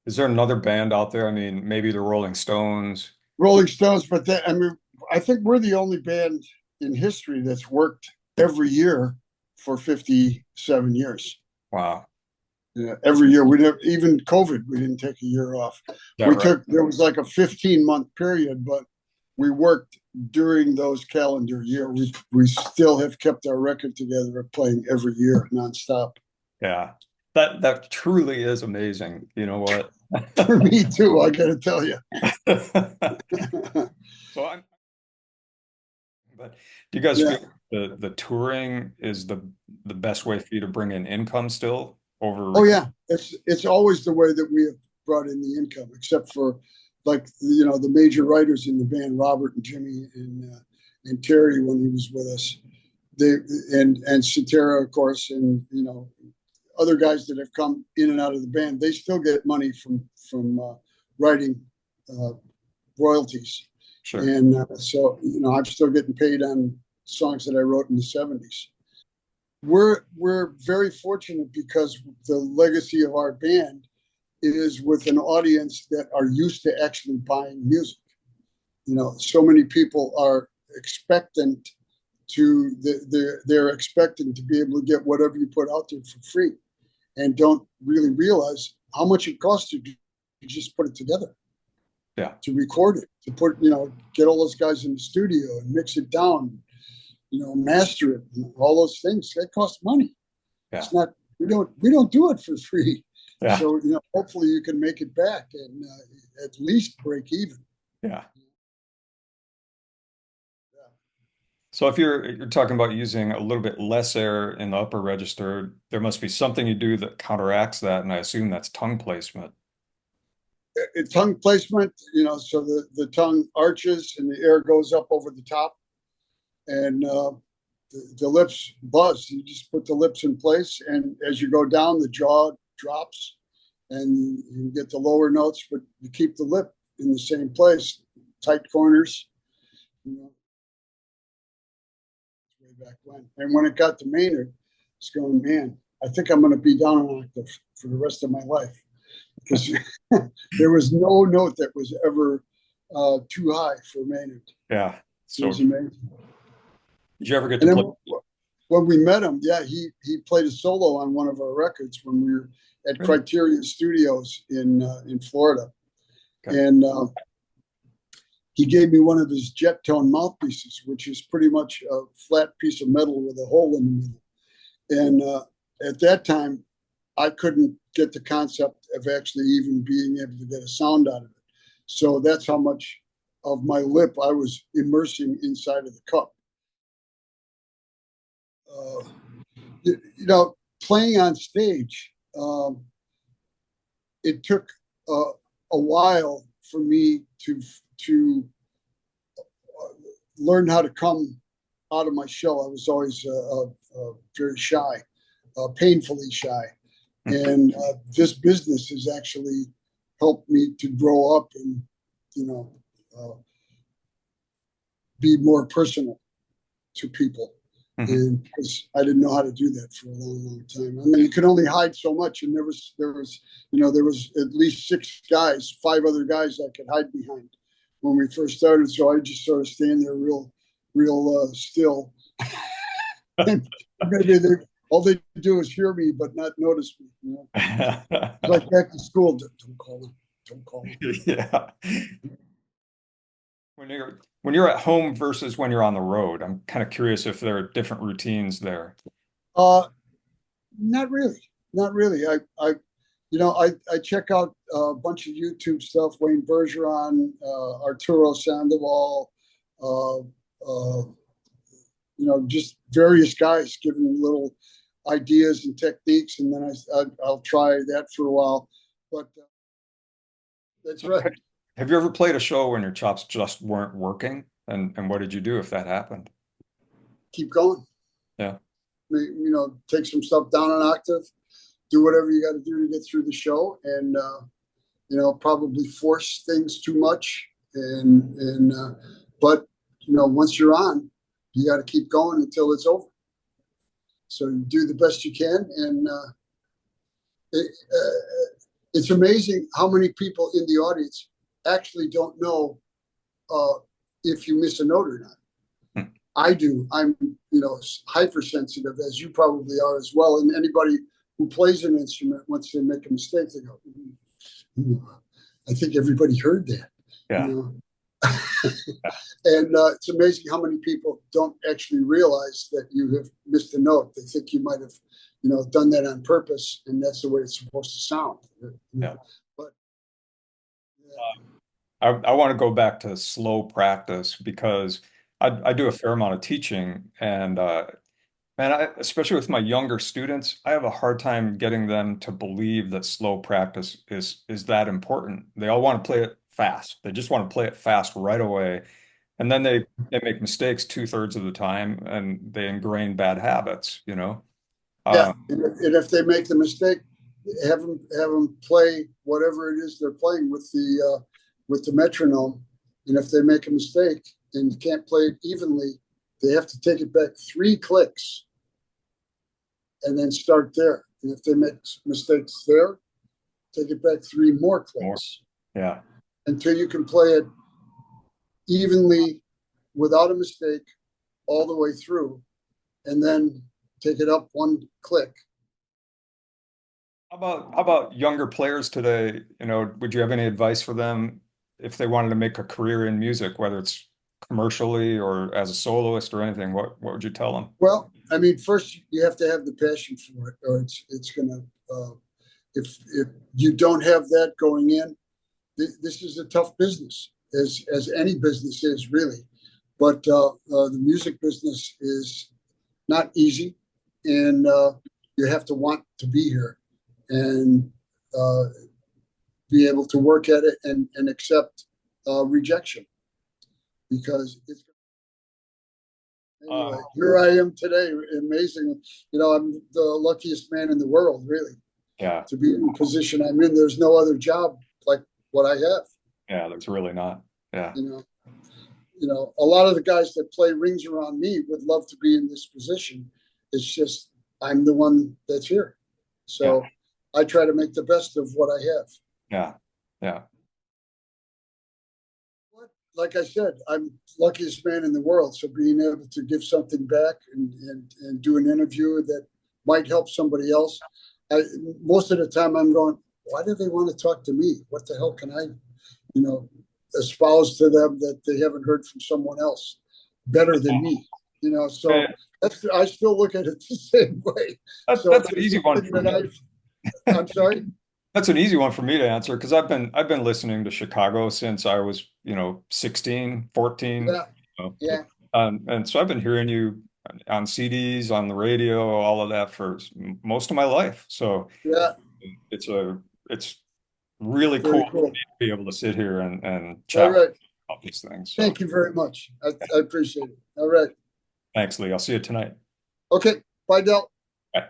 Is there another band out there? I mean, maybe the Rolling Stones. Rolling Stones, but I mean, I think we're the only band in history that's worked every year for 57 years. Wow. Yeah, every year. We never, even COVID, we didn't take a year off. Is that right? There was like a 15-month period, but we worked during those calendar year. We still have kept our record together of playing every year nonstop. Yeah. That truly is amazing. You know what? For me too, I got to tell you. So but do you guys Yeah. feel the touring is the best way for you to bring in income still over Oh record? yeah. It's always the way that we have brought in the income, except for like the major writers in the band, Robert and Jimmy and Terry when he was with us. They and Cetera, of course, and other guys that have come in and out of the band. They still get money from writing uh, royalties, Sure. and so I'm still getting paid on songs that I wrote in the '70s. We're very fortunate because the legacy of our band is with an audience that are used to actually buying music. So many people are expectant they're expecting to be able to get whatever you put out there for free, and don't really realize how much it costs to just put it together, Yeah. to record it, to get all those guys in the studio and mix it down, master it, and all those things. That costs money. Yeah. It's not, we don't do it for free. Yeah. So, hopefully you can make it back and at least break even. Yeah. Yeah. So if you're talking about using a little bit less air in the upper register, there must be something you do that counteracts that, and I assume that's tongue placement. Tongue placement, so the tongue arches and the air goes up over the top, and the lips buzz. You just put the lips in place, and as you go down, the jaw drops, and you get the lower notes, but you keep the lip in the same place, tight corners. Way back when, and when it got to Maynard, it's going, man. I think I'm going to be down an octave for the rest of my life, because there was no note that was ever too high for Maynard. Yeah. It So was amazing. did you ever get to And play? then when we met him, yeah, he played a solo on one of our records when we were at Really? Criterion Studios in Florida, Okay. and he gave me one of his jet tone mouthpieces, which is pretty much a flat piece of metal with a hole in the middle. And at that time, I couldn't get the concept of actually even being able to get a sound out of it. So that's how much of my lip I was immersing inside of the cup. Uh, Playing on stage, it took a while for me to learn how to come out of my shell. I was always very shy, painfully shy, and this business has actually helped me to grow up and you know uh, be more personal to people. Mhm. And because I didn't know how to do that for a long, long time. I mean, you could only hide so much, and there was at least six guys, five other guys I could hide behind when we first started. So I just sort of stand there, real still, and maybe all they do is hear me but not notice me. It's like back to school. Don't call them. Don't call them. Yeah. When you're at home versus when you're on the road, I'm kind of curious if there are different routines there. Uh, Not really. Not really. I check out a bunch of YouTube stuff. Wayne Bergeron, Arturo Sandoval, uh, uh, just various guys giving little ideas and techniques, and then I'll try that for a while. But that's So right. have you ever played a show when your chops just weren't working? And what did you do if that happened? Keep going. Yeah. Take some stuff down an octave. Do whatever you got to do to get through the show, and probably force things too much. But once you're on, you got to keep going until it's over. So you do the best you can, and It's amazing how many people in the audience actually don't know uh, if you miss a note or not. Hmm. I do. I'm, hypersensitive, as you probably are as well. And anybody who plays an instrument, once they make a mistake, they go, I think everybody heard that, you Yeah. know. And it's amazing how many people don't actually realize that you have missed a note. They think you might have, done that on purpose, and that's the way it's supposed to sound. Yeah. But I want to go back to slow practice because I do a fair amount of teaching, and man, especially with my younger students, I have a hard time getting them to believe that slow practice is that important. They all want to play it fast. They just want to play it fast right away. And then they make mistakes two-thirds of the time and they ingrain bad habits, you know? yeah, Um, and if they make the mistake, have them play whatever it is they're playing with the metronome. And if they make a mistake and can't play it evenly, they have to take it back 3 clicks and then start there. And if they make mistakes there, take it back 3 more more. clicks Yeah. until you can play it evenly without a mistake all the way through, and then take it up 1 click. How about younger players today? Would you have any advice for them if they wanted to make a career in music, whether it's commercially or as a soloist or anything? What would you tell them? Well, I mean, first you have to have the passion for it, or it's gonna. If you don't have that going in, this is a tough business, as any business is really. But the music business is not easy, and you have to want to be here and uh, be able to work at it and accept rejection, because it's Uh, anyway. Here I am today, amazing. I'm the luckiest man in the world, really, yeah, to be in the position I'm in. There's no other job like what I have. yeah, that's really not. Yeah, You know, a lot of the guys that play rings around me would love to be in this position. It's just I'm the one that's here, yeah, so I try to make the best of what I have. yeah, yeah. Like I said, I'm luckiest man in the world. So being able to give something back and do an interview that might help somebody else. Most of the time I'm going, why do they want to talk to me? What the hell can I, you know, espouse to them that they haven't heard from someone else better than me? Yeah, So I still look at it the same way. So if that's an there's easy one something for that me. I'm sorry. That's an easy one for me to answer because I've been listening to Chicago since I was, 16, 14. Yeah, You know. yeah, And so I've been hearing you on CDs, on the radio, all of that for most of my life. So yeah. it's really cool Very for cool. me to be able to sit here and All chat right. about these things. So Thank you very much. I appreciate it. All right. thanks, Lee. I'll see you tonight. Okay. Bye, Del. Bye.